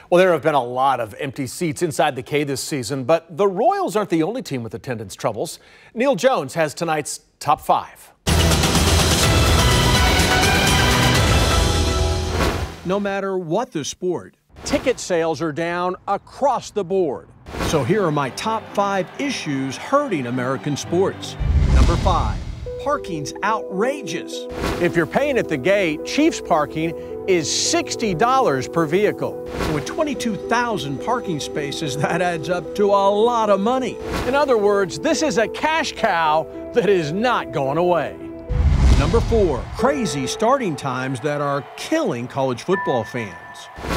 Well, there have been a lot of empty seats inside the K this season, but the Royals aren't the only team with attendance troubles. Neal Jones has tonight's top 5. No matter what the sport, ticket sales are down across the board. So here are my top 5 issues hurting American sports. Number 5, parking's outrageous. If you're paying at the gate, Chiefs parking is $60 per vehicle. With 22,000 parking spaces, that adds up to a lot of money. In other words, this is a cash cow that is not going away. Number 4, crazy starting times that are killing college football fans.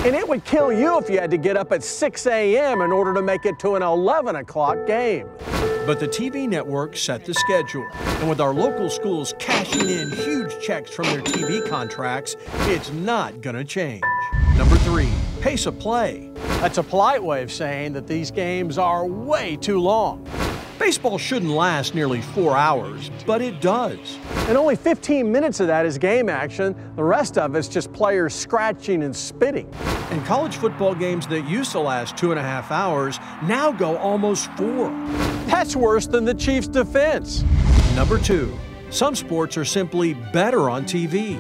And it would kill you if you had to get up at 6 a.m. in order to make it to an 11 o'clock game. But the TV networks set the schedule. And with our local schools cashing in huge checks from their TV contracts, it's not going to change. Number 3, pace of play. That's a polite way of saying that these games are way too long. Baseball shouldn't last nearly 4 hours, but it does. And only 15 minutes of that is game action. The rest of it's just players scratching and spitting. And college football games that used to last 2.5 hours now go almost 4. That's worse than the Chiefs' defense. Number 2, some sports are simply better on TV.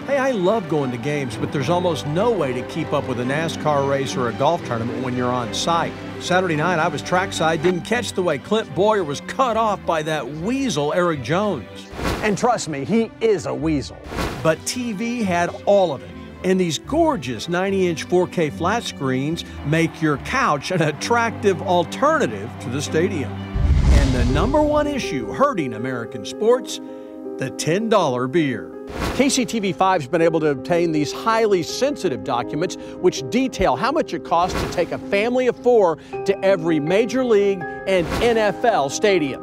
Hey, I love going to games, but there's almost no way to keep up with a NASCAR race or a golf tournament when you're on site. Saturday night, I was trackside, didn't catch the way Clint Boyer was cut off by that weasel, Eric Jones. And trust me, he is a weasel. But TV had all of it. And these gorgeous 90-inch 4K flat screens make your couch an attractive alternative to the stadium. And the number 1 issue hurting American sports, the $10 beer. KCTV5's been able to obtain these highly sensitive documents which detail how much it costs to take a family of 4 to every Major League and NFL stadium.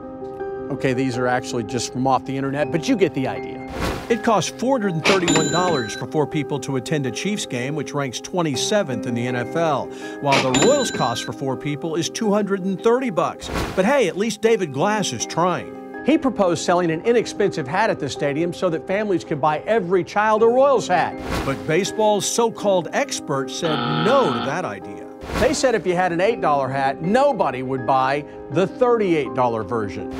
Okay, these are actually just from off the internet, but you get the idea. It costs $431 for 4 people to attend a Chiefs game, which ranks 27th in the NFL, while the Royals cost for 4 people is $230. But hey, at least David Glass is trying. He proposed selling an inexpensive hat at the stadium so that families could buy every child a Royals hat. But baseball's so-called experts said no to that idea. They said if you had an $8 hat, nobody would buy the $38 version.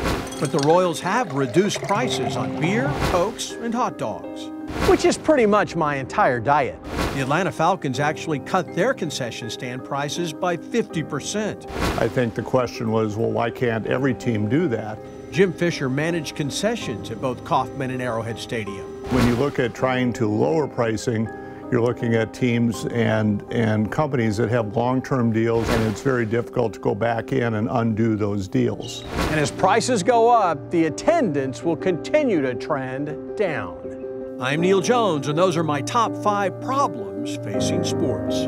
But the Royals have reduced prices on beer, Cokes, and hot dogs. Which is pretty much my entire diet. The Atlanta Falcons actually cut their concession stand prices by 50%. I think the question was, well, why can't every team do that? Jim Fisher managed concessions at both Kauffman and Arrowhead Stadium. When you look at trying to lower pricing, you're looking at teams and companies that have long-term deals, and it's very difficult to go back in and undo those deals. And as prices go up, the attendance will continue to trend down. I'm Neal Jones, and those are my top 5 problems facing sports.